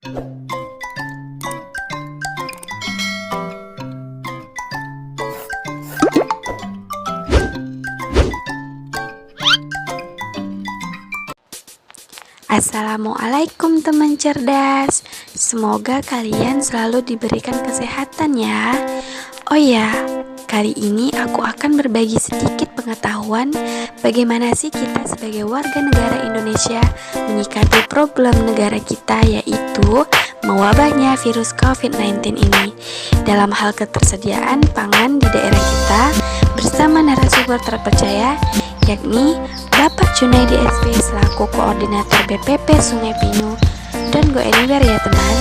Assalamualaikum teman cerdas. Semoga kalian selalu diberikan kesehatan ya. Oh ya, kali ini aku akan berbagi sedikit pengetahuan bagaimana sih kita sebagai warga negara Indonesia menyikapi problem negara kita, yaitu mewabahnya virus COVID-19 ini. Dalam hal ketersediaan pangan di daerah kita bersama narasumber terpercaya, yakni Bapak Junaidi SP selaku Koordinator BPP Sungai Pinyu. Don't go anywhere ya teman.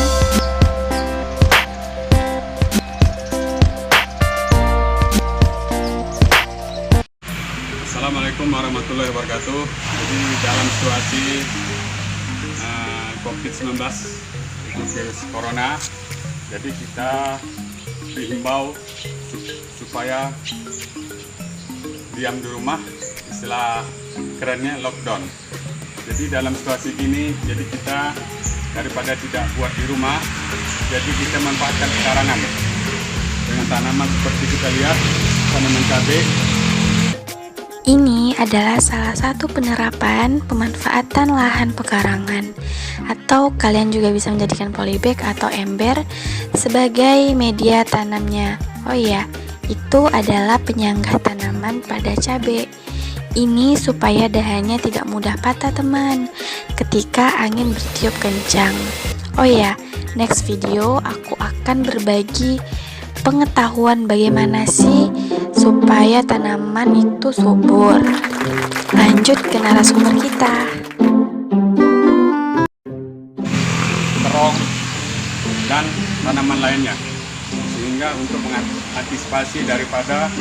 Assalamualaikum warahmatullahi wabarakatuh. Jadi dalam situasi COVID-19 itu virus corona, jadi kita dihimbau supaya diam di rumah, istilah kerennya lockdown. Jadi dalam situasi ini, jadi kita daripada tidak buat di rumah, jadi kita manfaatkan pekarangan dengan tanaman seperti kita lihat, tanaman cabai. Ini adalah salah satu penerapan pemanfaatan lahan pekarangan, atau kalian juga bisa menjadikan polybag atau ember sebagai media tanamnya. Oh iya, itu adalah penyangga tanaman pada cabai. Ini supaya dahannya tidak mudah patah teman ketika angin bertiup kencang. Oh ya, next video aku akan berbagi pengetahuan bagaimana sih supaya tanaman itu subur. Lanjut ke narasumber kita. Terong dan tanaman lainnya, sehingga untuk mengantisipasi daripada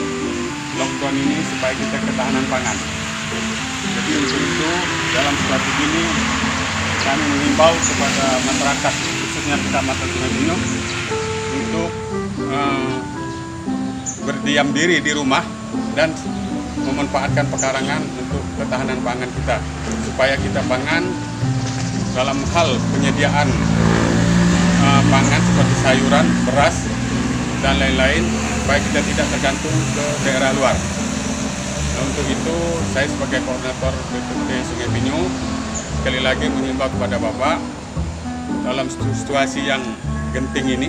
lockdown ini supaya kita ketahanan pangan. Jadi untuk itu dalam situasi ini kami mengimbau kepada masyarakat, khususnya Kecamatan Sungai Pinyu, untuk berdiam diri di rumah dan memanfaatkan pekarangan untuk ketahanan pangan kita, supaya kita pangan dalam hal penyediaan pangan seperti sayuran, beras dan lain-lain, supaya kita tidak tergantung ke daerah luar. Nah, untuk itu saya sebagai koordinator BPP Sungai Pinyu sekali lagi mengimbau kepada Bapak dalam situasi yang genting ini,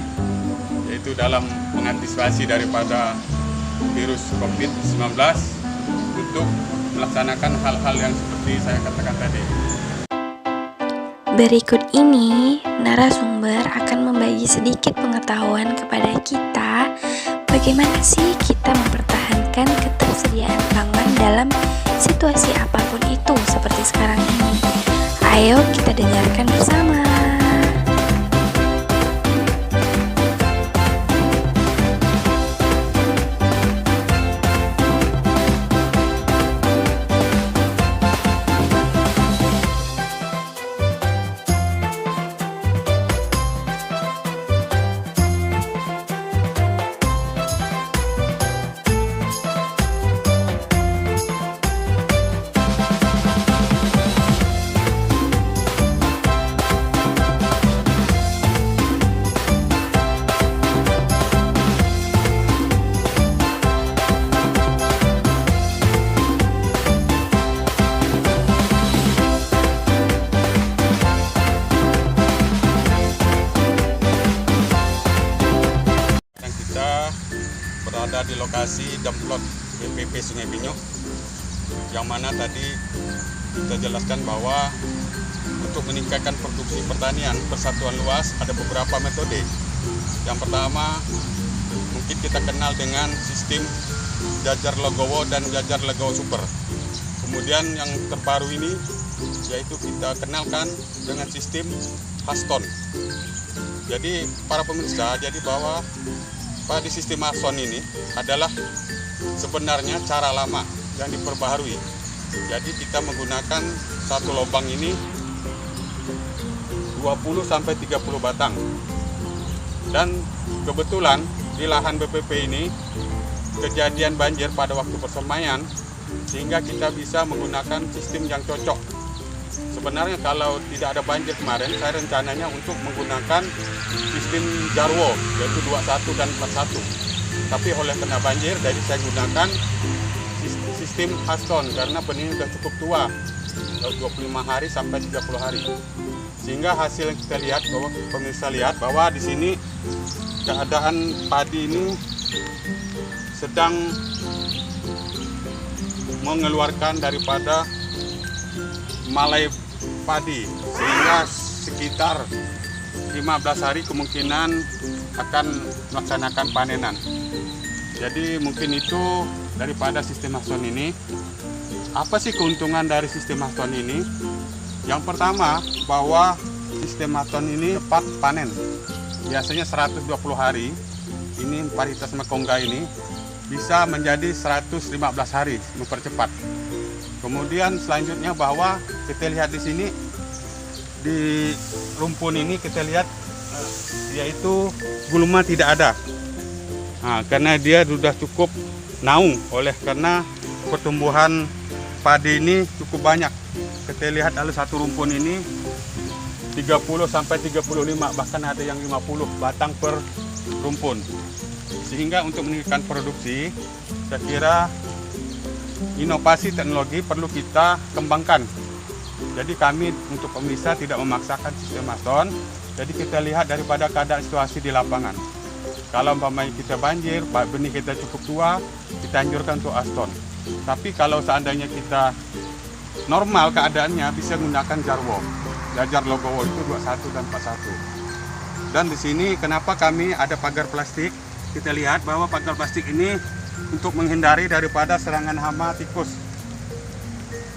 yaitu dalam mengantisipasi daripada virus COVID-19, untuk melaksanakan hal-hal yang seperti saya katakan tadi. Berikut ini narasumber akan membagi sedikit pengetahuan kepada kita bagaimana sih kita mempertahankan ketersediaan pangan dalam situasi apapun itu seperti sekarang ini. Ayo kita dengarkan bersama. Berada di lokasi Demplot BPP Sungai Pinyu, yang mana tadi kita jelaskan bahwa untuk meningkatkan produksi pertanian persatuan luas ada beberapa metode. Yang pertama, mungkin kita kenal dengan sistem jajar legowo dan jajar legowo super. Kemudian yang terbaru ini yaitu kita kenalkan dengan sistem Haston. Jadi para pemirsa, jadi bahwa pada sistem Haston ini adalah sebenarnya cara lama yang diperbaharui. Jadi kita menggunakan satu lubang ini 20-30 batang. Dan kebetulan di lahan BPP ini kejadian banjir pada waktu persemaian, sehingga kita bisa menggunakan sistem yang cocok sebenarnya kalau tidak ada banjir kemarin, saya rencananya untuk menggunakan sistem Jarwo, yaitu 21 dan 41. Tapi oleh kena banjir, jadi saya gunakan sistem Aston karena benih sudah cukup tua, 25 hari sampai 30 hari. Sehingga hasil yang kita lihat, bahwa pemirsa lihat bahwa di sini keadaan padi ini sedang mengeluarkan daripada malai padi, sehingga sekitar 15 hari kemungkinan akan melaksanakan panenan. Jadi mungkin itu daripada sistem Aston ini. Apa sih keuntungan dari sistem Aston ini? Yang pertama, bahwa sistem Aston ini cepat panen. Biasanya 120 hari, ini varietas Mekongga ini bisa menjadi 115 hari, mempercepat. Kemudian selanjutnya bahwa kita lihat di sini, di rumpun ini kita lihat yaitu gulma tidak ada. Nah, karena dia sudah cukup naung, oleh karena pertumbuhan padi ini cukup banyak. Kita lihat ada satu rumpun ini 30 sampai 35, bahkan ada yang 50 batang per rumpun. Sehingga untuk meningkatkan produksi, saya kira inovasi teknologi perlu kita kembangkan. Jadi kami untuk pemirsa tidak memaksakan sistem Aston. Jadi kita lihat daripada keadaan situasi di lapangan. Kalau umpamanya kita banjir, benih kita cukup tua, kita anjurkan untuk Aston. Tapi kalau seandainya kita normal keadaannya, bisa menggunakan Jarwo. Jar Logowo itu 21 dan 41. Dan di sini kenapa kami ada pagar plastik? Kita lihat bahwa pagar plastik ini untuk menghindari daripada serangan hama tikus.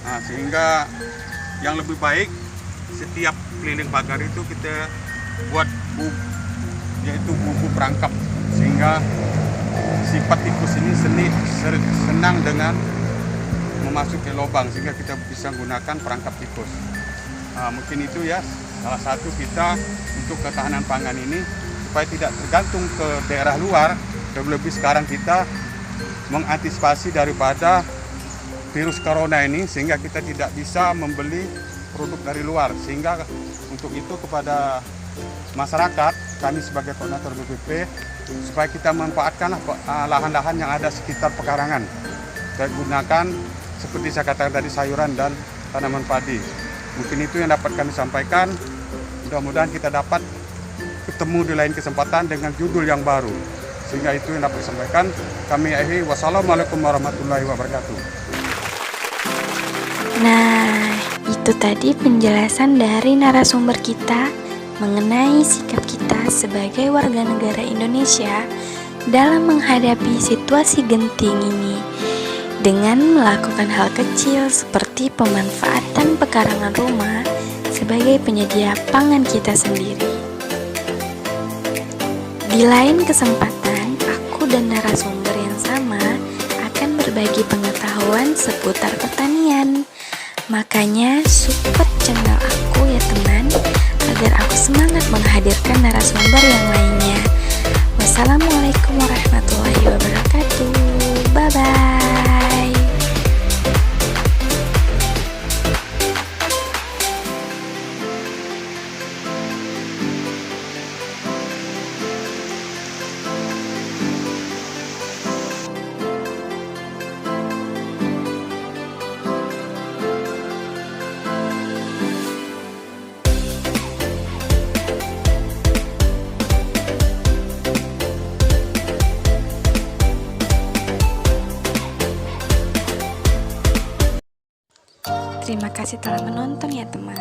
Nah, sehingga yang lebih baik setiap keliling pagar itu kita buat yaitu bubu perangkap, sehingga sifat tikus ini senang dengan memasuki lubang, sehingga kita bisa menggunakan perangkap tikus. Nah, mungkin itu ya salah satu kita untuk ketahanan pangan ini supaya tidak tergantung ke daerah luar. Terlebih sekarang kita mengantisipasi daripada virus corona ini, sehingga kita tidak bisa membeli produk dari luar. Sehingga untuk itu kepada masyarakat, kami sebagai koordinator BPP, supaya kita memanfaatkan lahan-lahan yang ada sekitar pekarangan. Kita gunakan seperti saya katakan tadi, sayuran dan tanaman padi. Mungkin itu yang dapat kami sampaikan. Mudah-mudahan kita dapat ketemu di lain kesempatan dengan judul yang baru. Sehingga itu yang dapat disampaikan. Kami akhiri. Wassalamualaikum warahmatullahi wabarakatuh. Nah, itu tadi penjelasan dari narasumber kita mengenai sikap kita sebagai warga negara Indonesia dalam menghadapi situasi genting ini dengan melakukan hal kecil seperti pemanfaatan pekarangan rumah sebagai penyedia pangan kita sendiri. Di lain kesempatan, aku dan narasumber yang sama akan berbagi pengetahuan seputar pertanian. Makanya support channel aku ya teman, agar aku semangat menghadirkan narasumber yang lainnya. Wassalamualaikum warahmatullahi wabarakatuh. Bye-bye. Terima kasih telah menonton ya teman.